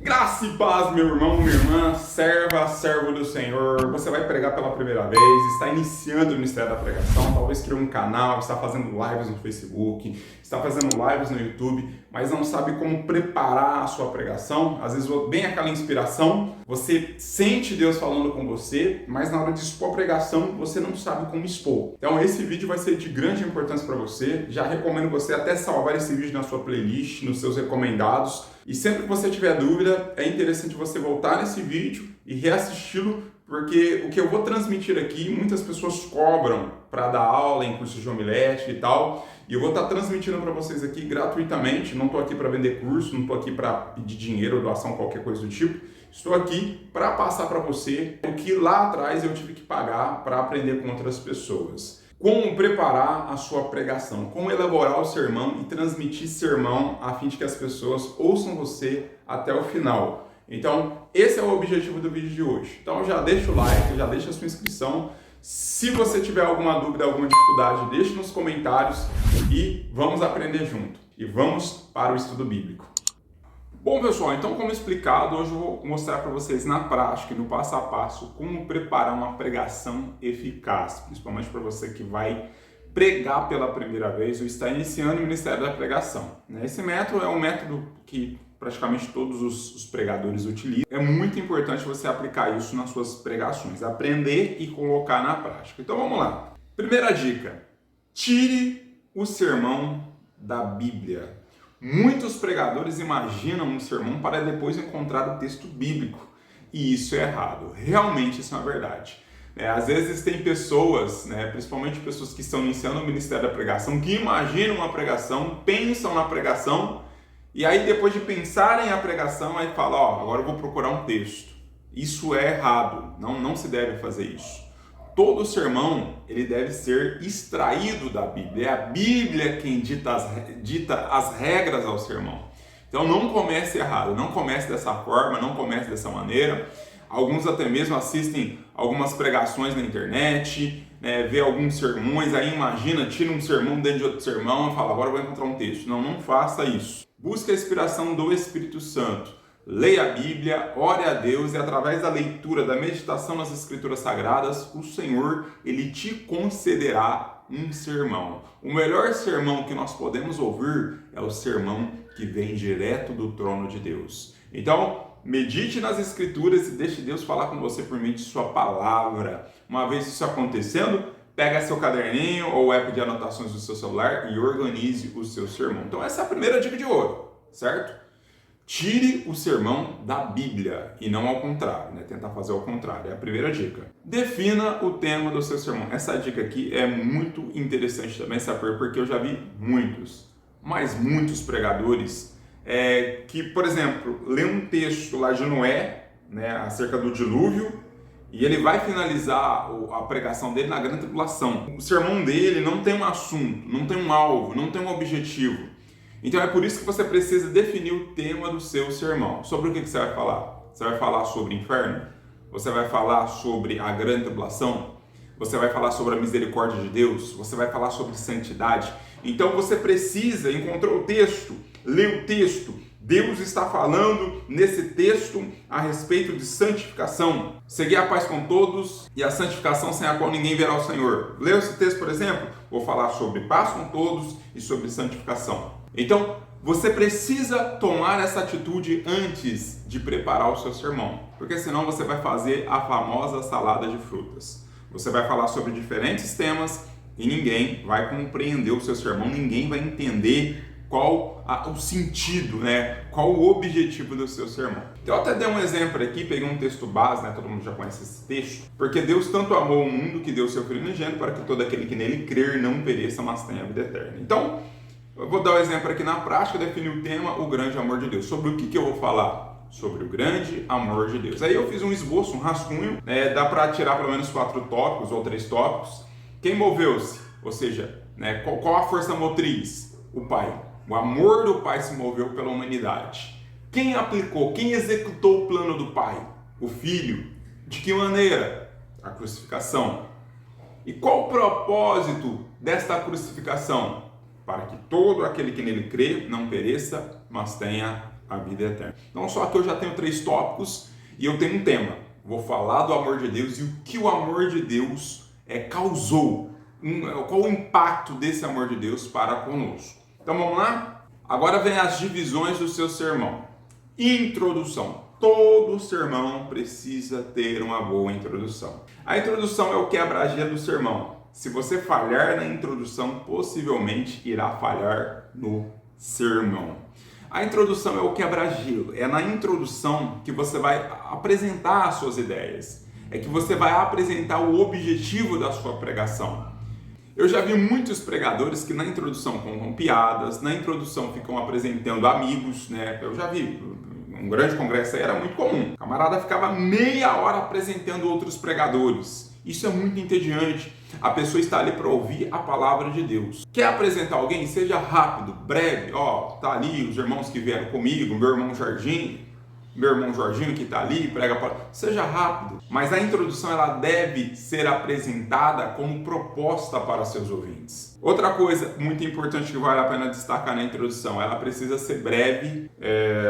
Graça e paz, meu irmão, minha irmã, servo do Senhor. Você vai pregar pela primeira vez, está iniciando o ministério da pregação, talvez criou um canal, está fazendo lives no Facebook, está fazendo lives no YouTube, mas não sabe como preparar a sua pregação. Às vezes vem aquela inspiração, você sente Deus falando com você, mas na hora de expor a pregação, você não sabe como expor. Então esse vídeo vai ser de grande importância para você. Já recomendo você até salvar esse vídeo na sua playlist, nos seus recomendados. E sempre que você tiver dúvida, é interessante você voltar nesse vídeo e reassisti-lo, porque o que eu vou transmitir aqui, muitas pessoas cobram para dar aula em cursos de homilética e tal, e eu vou estar transmitindo para vocês aqui gratuitamente. Não estou aqui para vender curso, não estou aqui para pedir dinheiro ou doação, qualquer coisa do tipo. Estou aqui para passar para você o que lá atrás eu tive que pagar para aprender com outras pessoas. Como preparar a sua pregação, como elaborar o sermão e transmitir sermão a fim de que as pessoas ouçam você até o final. Então, esse é o objetivo do vídeo de hoje. Então, já deixa o like, já deixa a sua inscrição. Se você tiver alguma dúvida, alguma dificuldade, deixe nos comentários e vamos aprender junto. E vamos para o estudo bíblico. Bom, pessoal, então como explicado, hoje eu vou mostrar para vocês na prática, no passo a passo, como preparar uma pregação eficaz, principalmente para você que vai pregar pela primeira vez ou está iniciando o ministério da pregação. Esse método é um método que praticamente todos os pregadores utilizam. É muito importante você aplicar isso nas suas pregações, aprender e colocar na prática. Então vamos lá. Primeira dica: tire o sermão da Bíblia. Muitos pregadores imaginam um sermão para depois encontrar o texto bíblico, e isso é errado. Realmente isso é uma verdade. Às vezes tem pessoas, principalmente pessoas que estão iniciando o ministério da pregação, que imaginam uma pregação, pensam na pregação, e aí depois de pensarem a pregação, aí fala, agora eu vou procurar um texto. Isso é errado, não se deve fazer isso. Todo sermão ele deve ser extraído da Bíblia. É a Bíblia quem dita as regras ao sermão. Então não comece errado, não comece dessa forma, não comece dessa maneira. Alguns até mesmo assistem algumas pregações na internet, vê alguns sermões, aí imagina, tira um sermão dentro de outro sermão e fala, agora eu vou encontrar um texto. Não faça isso. Busque a inspiração do Espírito Santo. Leia a Bíblia, ore a Deus e através da leitura, da meditação nas Escrituras Sagradas, o Senhor, Ele te concederá um sermão. O melhor sermão que nós podemos ouvir é o sermão que vem direto do trono de Deus. Então, medite nas Escrituras e deixe Deus falar com você por meio de sua palavra. Uma vez isso acontecendo, pega seu caderninho ou o app de anotações do seu celular e organize o seu sermão. Então essa é a primeira dica de ouro, certo? Tire o sermão da Bíblia e não ao contrário, tentar fazer ao contrário, é a primeira dica. Defina o tema do seu sermão. Essa dica aqui é muito interessante também, sabe? Porque eu já vi muitos pregadores que, por exemplo, lê um texto lá de Noé, acerca do dilúvio, e ele vai finalizar a pregação dele na grande tribulação. O sermão dele não tem um assunto, não tem um alvo, não tem um objetivo. Então é por isso que você precisa definir o tema do seu sermão. Sobre o que você vai falar? Você vai falar sobre inferno? Você vai falar sobre a grande tribulação? Você vai falar sobre a misericórdia de Deus? Você vai falar sobre santidade? Então você precisa, encontrou o texto, lê o texto. Deus está falando nesse texto a respeito de santificação. Seguir a paz com todos e a santificação sem a qual ninguém verá o Senhor. Leu esse texto, por exemplo? Vou falar sobre paz com todos e sobre santificação. Então, você precisa tomar essa atitude antes de preparar o seu sermão, porque senão você vai fazer a famosa salada de frutas. Você vai falar sobre diferentes temas e ninguém vai compreender o seu sermão, ninguém vai entender qual o sentido, qual o objetivo do seu sermão. Eu até dei um exemplo aqui, peguei um texto base, todo mundo já conhece esse texto. Porque Deus tanto amou o mundo que deu seu Filho unigênito para que todo aquele que nele crer não pereça, mas tenha a vida eterna. Então, eu vou dar um exemplo aqui na prática, definir o tema, o grande amor de Deus. Sobre o que eu vou falar? Sobre o grande amor de Deus. Aí eu fiz um esboço, um rascunho, dá para tirar pelo menos 4 tópicos ou 3 tópicos. Quem moveu-se? Ou seja, qual a força motriz? O Pai. O amor do Pai se moveu pela humanidade. Quem aplicou, quem executou o plano do Pai? O Filho. De que maneira? A crucificação. E qual o propósito desta crucificação? Para que todo aquele que nele crê não pereça, mas tenha a vida eterna. Então, só que eu já tenho 3 tópicos e eu tenho um tema. Vou falar do amor de Deus e o que o amor de Deus causou. Qual o impacto desse amor de Deus para conosco. Então vamos lá? Agora vem as divisões do seu sermão. Introdução. Todo sermão precisa ter uma boa introdução. A introdução é o quebra-gelo do sermão. Se você falhar na introdução, possivelmente irá falhar no sermão. A introdução é o quebra-gelo. É na introdução que você vai apresentar as suas ideias. É que você vai apresentar o objetivo da sua pregação. Eu já vi muitos pregadores que na introdução contam piadas, na introdução ficam apresentando amigos, né? Eu já vi, um grande congresso aí era muito comum. O camarada ficava meia hora apresentando outros pregadores. Isso é muito entediante. A pessoa está ali para ouvir a palavra de Deus. Quer apresentar alguém? Seja rápido, breve. Tá ali os irmãos que vieram comigo, meu irmão Jorginho que está ali, prega a palavra. Seja rápido. Mas a introdução ela deve ser apresentada como proposta para seus ouvintes. Outra coisa muito importante que vale a pena destacar na introdução, ela precisa ser breve.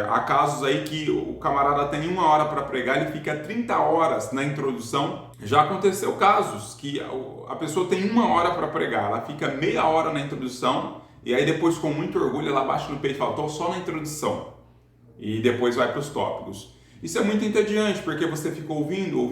Há casos aí que o camarada tem 1 hora para pregar, ele fica 30 horas na introdução. Já aconteceu casos que a pessoa tem 1 hora para pregar, ela fica meia hora na introdução e aí depois com muito orgulho ela baixa no peito e fala, estou só na introdução. E depois vai para os tópicos. Isso é muito entediante, porque você fica ouvindo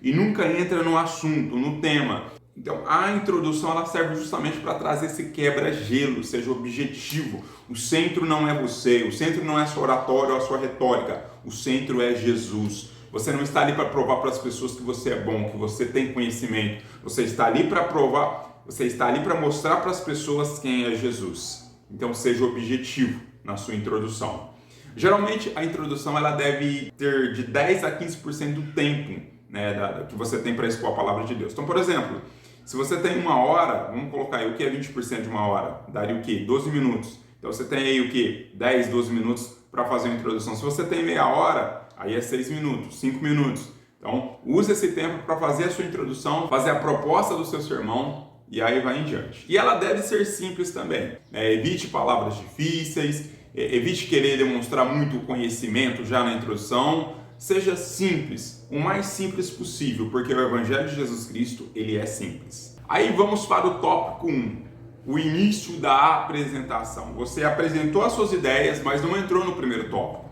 e nunca entra no assunto, no tema. Então, a introdução ela serve justamente para trazer esse quebra-gelo, seja objetivo. O centro não é você, o centro não é sua oratória ou a sua retórica, o centro é Jesus. Você não está ali para provar para as pessoas que você é bom, que você tem conhecimento. Você está ali para provar, você está ali para mostrar para as pessoas quem é Jesus. Então, seja objetivo na sua introdução. Geralmente a introdução ela deve ter de 10 a 15% do tempo, né, que você tem para expor a palavra de Deus. Então, por exemplo, se você tem 1 hora, vamos colocar aí o que é 20% de 1 hora? Daria o quê? 12 minutos. Então você tem aí o quê? 10, 12 minutos para fazer a introdução. Se você tem meia hora, aí é 6 minutos, 5 minutos. Então, use esse tempo para fazer a sua introdução, fazer a proposta do seu sermão, e aí vai em diante. E ela deve ser simples também. Evite palavras difíceis, evite querer demonstrar muito conhecimento já na introdução. Seja simples, o mais simples possível, porque o Evangelho de Jesus Cristo, ele é simples. Aí vamos para o tópico 1, o início da apresentação. Você apresentou as suas ideias, mas não entrou no primeiro tópico.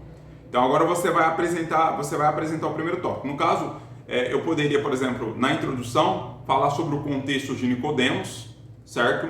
Então agora você vai apresentar o primeiro tópico. No caso, eu poderia, por exemplo, na introdução, falar sobre o contexto de Nicodemos, certo?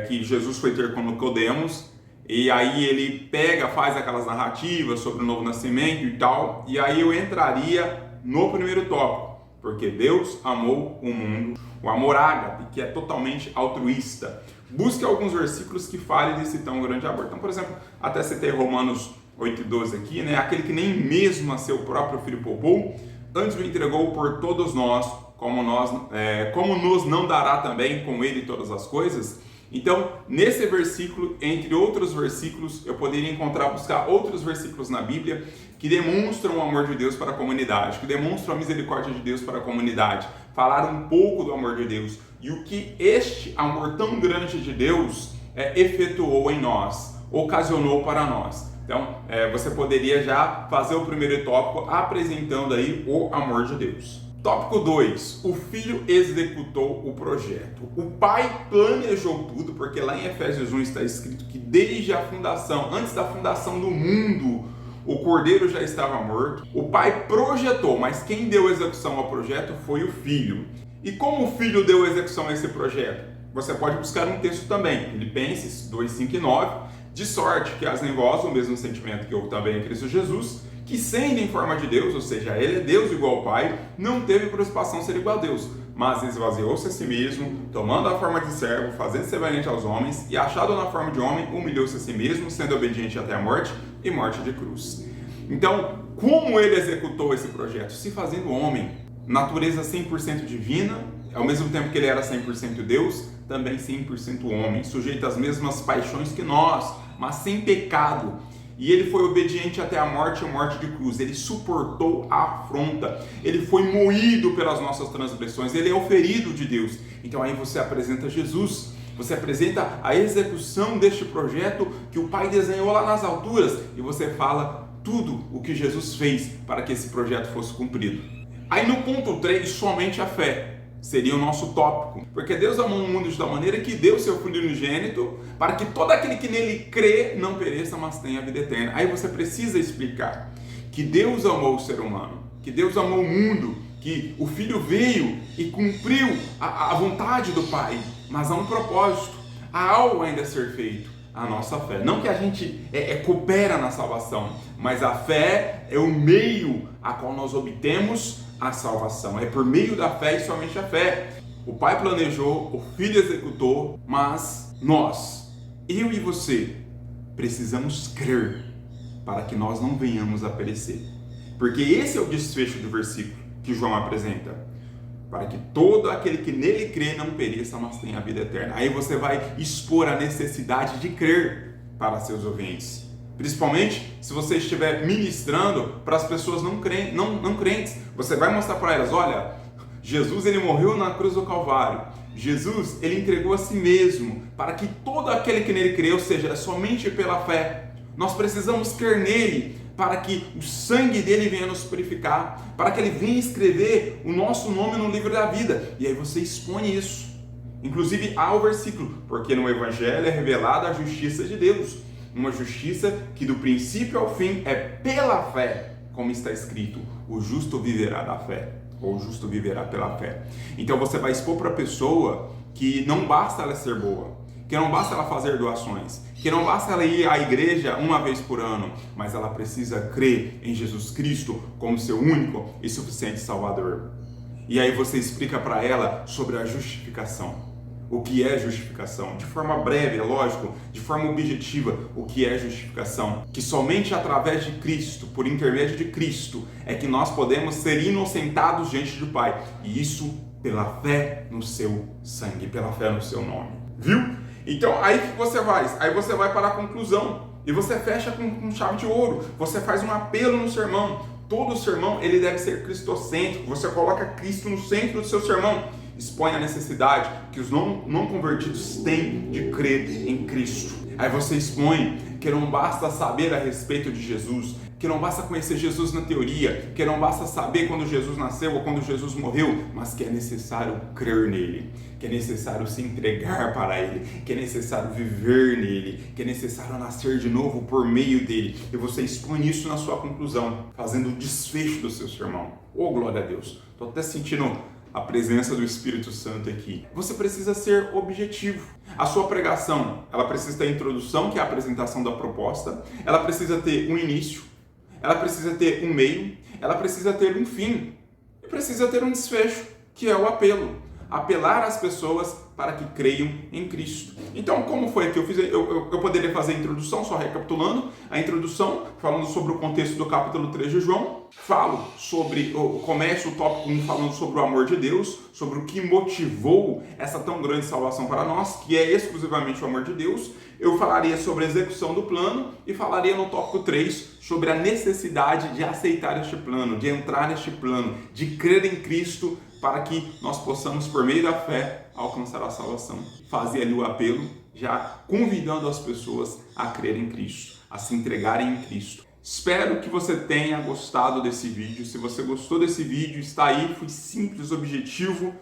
Que Jesus foi ter com Nicodemos, e aí ele faz aquelas narrativas sobre o novo nascimento e tal, e aí eu entraria no primeiro tópico, porque Deus amou o mundo, o amor ágape, que é totalmente altruísta. Busque alguns versículos que falem desse tão grande amor. Então, por exemplo, até citei Romanos 8,12 aqui, né? Aquele que nem mesmo a seu próprio filho poupou, antes o entregou por todos nós, como nos não dará também com ele todas as coisas? Então, nesse versículo, entre outros versículos, eu poderia buscar outros versículos na Bíblia que demonstram o amor de Deus para a comunidade, que demonstram a misericórdia de Deus para a comunidade, falar um pouco do amor de Deus e o que este amor tão grande de Deus efetuou em nós, ocasionou para nós. Então, você poderia já fazer o primeiro tópico apresentando aí o amor de Deus. Tópico 2. O filho executou o projeto. O pai planejou tudo, porque lá em Efésios 1 está escrito que desde a fundação, antes da fundação do mundo, o cordeiro já estava morto. O pai projetou, mas quem deu execução ao projeto foi o filho. E como o filho deu execução a esse projeto? Você pode buscar um texto também, Filipenses 2, 5 e 9. De sorte que haja em vós o mesmo sentimento que houve também em Cristo Jesus, que sendo em forma de Deus, ou seja, ele é Deus igual ao Pai, não teve por expansão ser igual a Deus, mas esvaziou-se a si mesmo, tomando a forma de servo, fazendo semelhante aos homens, e achado na forma de homem, humilhou-se a si mesmo, sendo obediente até a morte, e morte de cruz. Então, como ele executou esse projeto? Se fazendo homem, natureza 100% divina, ao mesmo tempo que ele era 100% Deus, também 100% homem, sujeito às mesmas paixões que nós, mas sem pecado. E ele foi obediente até a morte e morte de cruz. Ele suportou a afronta. Ele foi moído pelas nossas transgressões. Ele é o ferido de Deus. Então aí você apresenta Jesus. Você apresenta a execução deste projeto que o Pai desenhou lá nas alturas e você fala tudo o que Jesus fez para que esse projeto fosse cumprido. Aí no ponto 3, somente a fé seria o nosso tópico, porque Deus amou o mundo de tal maneira que deu seu Filho unigênito para que todo aquele que nele crê não pereça, mas tenha a vida eterna. Aí você precisa explicar que Deus amou o ser humano, que Deus amou o mundo, que o Filho veio e cumpriu a vontade do Pai, mas há um propósito, há algo ainda a ser feito, a nossa fé. Não que a gente coopera na salvação, mas a fé é o meio a qual nós obtemos a salvação. É por meio da fé e somente a fé. O Pai planejou, o Filho executou, mas nós, eu e você, precisamos crer para que nós não venhamos a perecer. Porque esse é o desfecho do versículo que João apresenta. Para que todo aquele que nele crê não pereça, mas tenha a vida eterna. Aí você vai expor a necessidade de crer para seus ouvintes. Principalmente se você estiver ministrando para as pessoas não crentes. Você vai mostrar para elas, olha, Jesus ele morreu na cruz do Calvário. Jesus ele entregou a si mesmo para que todo aquele que nele crê, ou seja, é somente pela fé. Nós precisamos crer nele para que o sangue dele venha nos purificar, para que ele venha escrever o nosso nome no livro da vida. E aí você expõe isso. Inclusive há o versículo, porque no Evangelho é revelada a justiça de Deus. Uma justiça que do princípio ao fim é pela fé, como está escrito, o justo viverá da fé, ou o justo viverá pela fé. Então você vai expor para a pessoa que não basta ela ser boa, que não basta ela fazer doações, que não basta ela ir à igreja uma vez por ano, mas ela precisa crer em Jesus Cristo como seu único e suficiente Salvador. E aí você explica para ela sobre a justificação. O que é justificação? De forma breve, é lógico, de forma objetiva, o que é justificação? Que somente através de Cristo, por intermédio de Cristo, é que nós podemos ser inocentados diante do Pai. E isso pela fé no seu sangue, pela fé no seu nome. Viu? Então, aí que você faz? Aí você vai para a conclusão e você fecha com chave de ouro. Você faz um apelo no sermão. Todo sermão ele deve ser cristocêntrico. Você coloca Cristo no centro do seu sermão. Expõe a necessidade que os não convertidos têm de crer em Cristo. Aí você expõe que não basta saber a respeito de Jesus, que não basta conhecer Jesus na teoria, que não basta saber quando Jesus nasceu ou quando Jesus morreu, mas que é necessário crer nele, que é necessário se entregar para ele, que é necessário viver nele, que é necessário nascer de novo por meio dele. E você expõe isso na sua conclusão, fazendo o desfecho do seu sermão. Oh, glória a Deus! Estou até sentindo a presença do Espírito Santo aqui. Você precisa ser objetivo. A sua pregação, ela precisa ter a introdução, que é a apresentação da proposta, ela precisa ter um início, ela precisa ter um meio, ela precisa ter um fim, e precisa ter um desfecho, que é o apelo. Apelar as pessoas para que creiam em Cristo. Então, como foi que eu fiz? Eu poderia fazer a introdução, só recapitulando. A introdução, falando sobre o contexto do capítulo 3 de João. Começo o tópico 1 falando sobre o amor de Deus, sobre o que motivou essa tão grande salvação para nós, que é exclusivamente o amor de Deus. Eu falaria sobre a execução do plano e falaria no tópico 3 sobre a necessidade de aceitar este plano, de entrar neste plano, de crer em Cristo, para que nós possamos, por meio da fé, alcançar a salvação. Fazer ali o apelo, já convidando as pessoas a crer em Cristo, a se entregarem em Cristo. Espero que você tenha gostado desse vídeo. Se você gostou desse vídeo, está aí, foi simples, objetivo.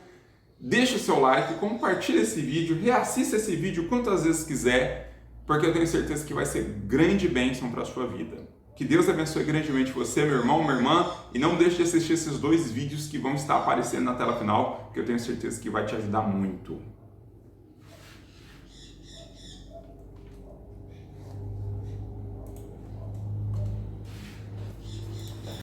Deixa o seu like, compartilha esse vídeo, reassista esse vídeo quantas vezes quiser, porque eu tenho certeza que vai ser grande bênção para a sua vida. Que Deus abençoe grandemente você, meu irmão, minha irmã, e não deixe de assistir esses 2 vídeos que vão estar aparecendo na tela final, que eu tenho certeza que vai te ajudar muito.